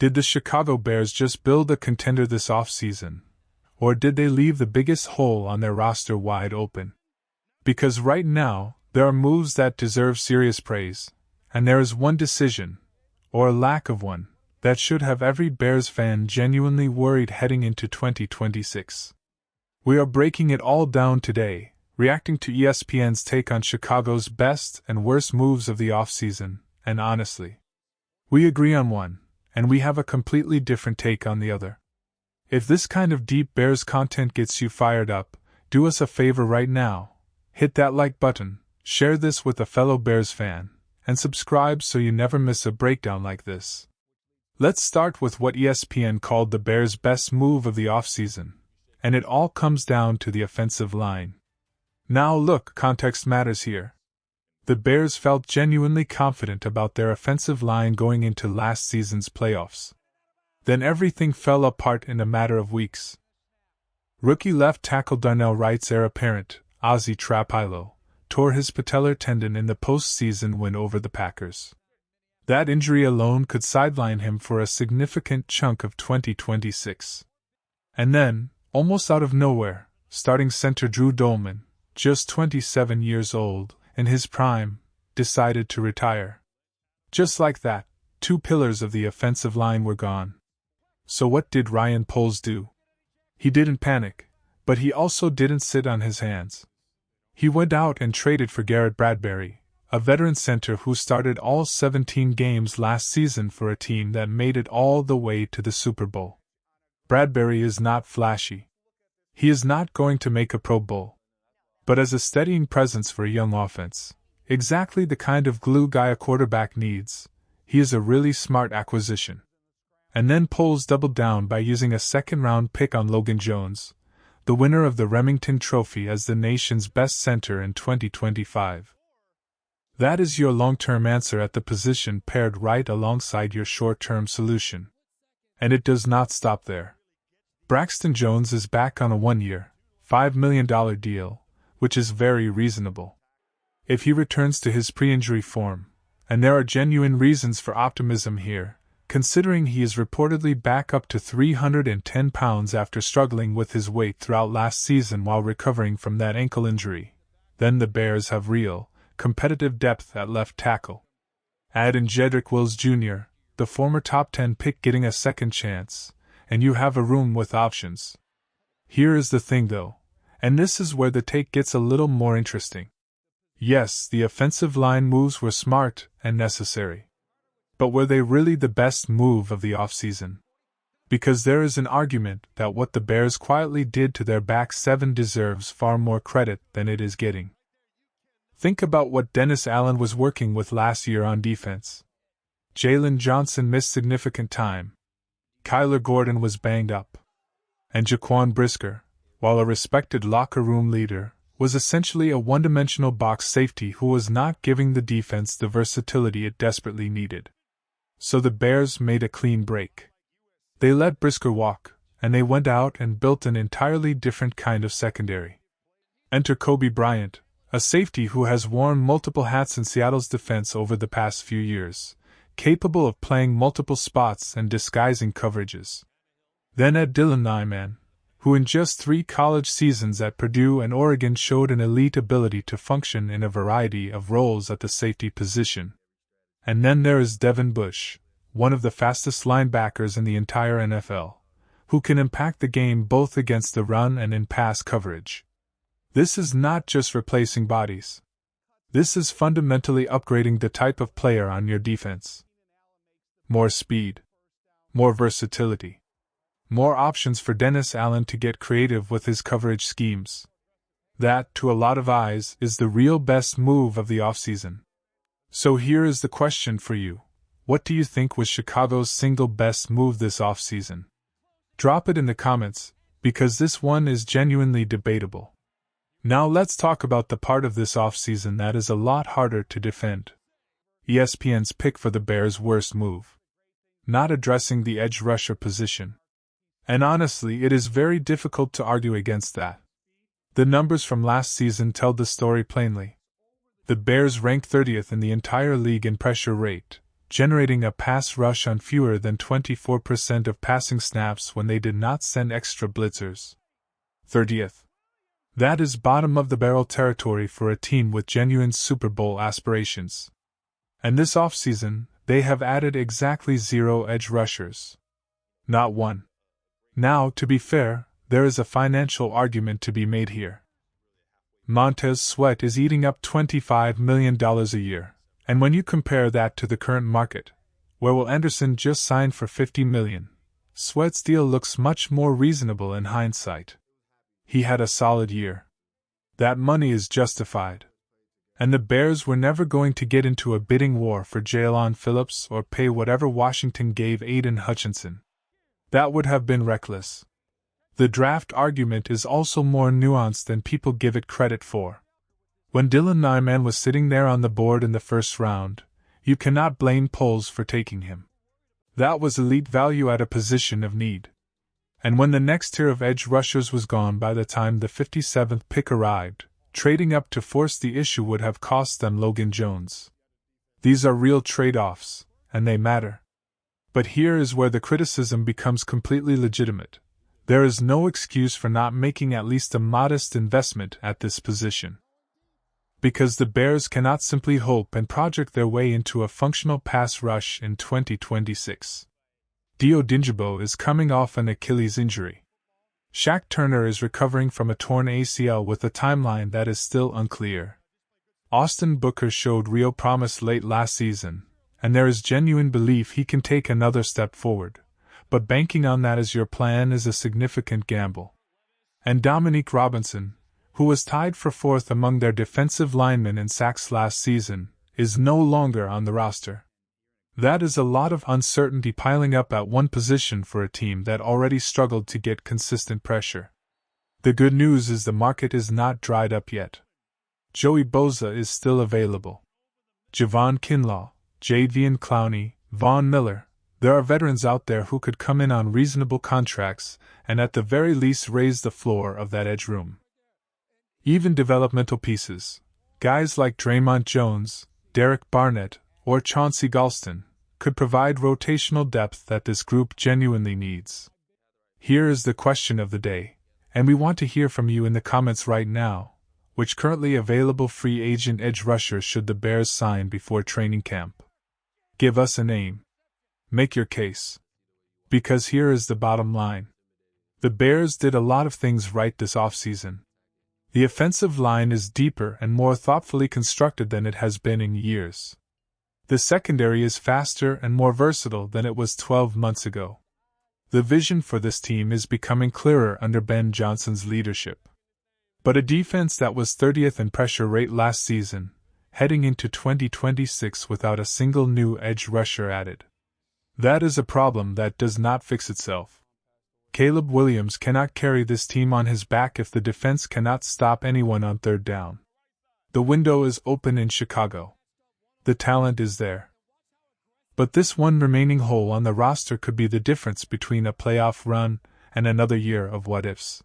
Did the Chicago Bears just build a contender this offseason? Or did they leave the biggest hole on their roster wide open? Because right now, there are moves that deserve serious praise, and there is one decision, or lack of one, that should have every Bears fan genuinely worried heading into 2026. We are breaking it all down today, reacting to ESPN's take on Chicago's best and worst moves of the offseason, and honestly, we agree on one, and we have a completely different take on the other. If this kind of deep Bears content gets you fired up, do us a favor right now. Hit that like button, share this with a fellow Bears fan, and subscribe so you never miss a breakdown like this. Let's start with what ESPN called the Bears' best move of the offseason, and it all comes down to the offensive line. Now look, context matters here. The Bears felt genuinely confident about their offensive line going into last season's playoffs. Then everything fell apart in a matter of weeks. Rookie left tackle Darnell Wright's heir apparent, Ozzie Trapilo, tore his patellar tendon in the postseason win over the Packers. That injury alone could sideline him for a significant chunk of 2026. And then, almost out of nowhere, starting center Drew Dolman, just 27 years old, in his prime, decided to retire. Just like that, two pillars of the offensive line were gone. So what did Ryan Poles do? He didn't panic, but he also didn't sit on his hands. He went out and traded for Garrett Bradbury, a veteran center who started all 17 games last season for a team that made it all the way to the Super Bowl. Bradbury is not flashy. He is not going to make a Pro Bowl. But as a steadying presence for a young offense, exactly the kind of glue guy a quarterback needs, he is a really smart acquisition. And then Poles doubled down by using a second-round pick on Logan Jones, the winner of the Remington Trophy as the nation's best center in 2025. That is your long-term answer at the position paired right alongside your short-term solution. And it does not stop there. Braxton Jones is back on a one-year, $5 million deal, which is very reasonable. If he returns to his pre-injury form, and there are genuine reasons for optimism here, considering he is reportedly back up to 310 pounds after struggling with his weight throughout last season while recovering from that ankle injury, then the Bears have real, competitive depth at left tackle. Add in Jedrick Wills Jr., the former top 10 pick getting a second chance, and you have a room with options. Here is the thing though, and this is where the take gets a little more interesting. Yes, the offensive line moves were smart and necessary. But were they really the best move of the offseason? Because there is an argument that what the Bears quietly did to their back seven deserves far more credit than it is getting. Think about what Dennis Allen was working with last year on defense. Jalen Johnson missed significant time. Kyler Gordon was banged up. And Jaquan Brisker, while a respected locker room leader, was essentially a one-dimensional box safety who was not giving the defense the versatility it desperately needed. So the Bears made a clean break. They let Brisker walk, and they went out and built an entirely different kind of secondary. Enter Kobe Bryant, a safety who has worn multiple hats in Seattle's defense over the past few years, capable of playing multiple spots and disguising coverages. Then add Dylan Nyman, who in just 3 college seasons at Purdue and Oregon showed an elite ability to function in a variety of roles at the safety position. And then there is Devin Bush, one of the fastest linebackers in the entire NFL, who can impact the game both against the run and in pass coverage. This is not just replacing bodies. This is fundamentally upgrading the type of player on your defense. More speed. More versatility. More options for Dennis Allen to get creative with his coverage schemes. That, to a lot of eyes, is the real best move of the offseason. So here is the question for you. What do you think was Chicago's single best move this offseason? Drop it in the comments, because this one is genuinely debatable. Now let's talk about the part of this offseason that is a lot harder to defend. ESPN's pick for the Bears' worst move. Not addressing the edge rusher position. And honestly, it is very difficult to argue against that. The numbers from last season tell the story plainly. The Bears ranked 30th in the entire league in pressure rate, generating a pass rush on fewer than 24% of passing snaps when they did not send extra blitzers. 30th. That is bottom of the barrel territory for a team with genuine Super Bowl aspirations. And this offseason, they have added exactly 0 edge rushers. Not one. Now, to be fair, there is a financial argument to be made here. Montez Sweat is eating up $25 million a year, and when you compare that to the current market, where Will Anderson just signed for $50 million, Sweat's deal looks much more reasonable in hindsight. He had a solid year. That money is justified. And the Bears were never going to get into a bidding war for Jaelan Phillips or pay whatever Washington gave Aiden Hutchinson. That would have been reckless. The draft argument is also more nuanced than people give it credit for. When Dylan Nyman was sitting there on the board in the first round, you cannot blame Poles for taking him. That was elite value at a position of need. And when the next tier of edge rushers was gone by the time the 57th pick arrived, trading up to force the issue would have cost them Logan Jones. These are real trade-offs, and they matter. But here is where the criticism becomes completely legitimate. There is no excuse for not making at least a modest investment at this position. Because the Bears cannot simply hope and project their way into a functional pass rush in 2026. Dio Dingibo is coming off an Achilles injury. Shaq Turner is recovering from a torn ACL with a timeline that is still unclear. Austin Booker showed real promise late last season, and there is genuine belief he can take another step forward, but banking on that as your plan is a significant gamble. And Dominique Robinson, who was tied for 4th among their defensive linemen in sacks last season, is no longer on the roster. That is a lot of uncertainty piling up at one position for a team that already struggled to get consistent pressure. The good news is the market is not dried up yet. Joey Bosa is still available. Javon Kinlaw, Jadeveon Clowney, Von Miller, there are veterans out there who could come in on reasonable contracts and at the very least raise the floor of that edge room. Even developmental pieces, guys like Draymond Jones, Derek Barnett, or Chauncey Galston, could provide rotational depth that this group genuinely needs. Here is the question of the day, and we want to hear from you in the comments right now. Which currently available free agent edge rusher should the Bears sign before training camp? Give us a name. Make your case. Because here is the bottom line. The Bears did a lot of things right this offseason. The offensive line is deeper and more thoughtfully constructed than it has been in years. The secondary is faster and more versatile than it was 12 months ago. The vision for this team is becoming clearer under Ben Johnson's leadership. But a defense that was 30th in pressure rate last season, heading into 2026 without a single new edge rusher added. That is a problem that does not fix itself. Caleb Williams cannot carry this team on his back if the defense cannot stop anyone on 3rd down. The window is open in Chicago. The talent is there. But this one remaining hole on the roster could be the difference between a playoff run and another year of what-ifs.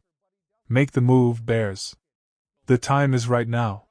Make the move, Bears. The time is right now.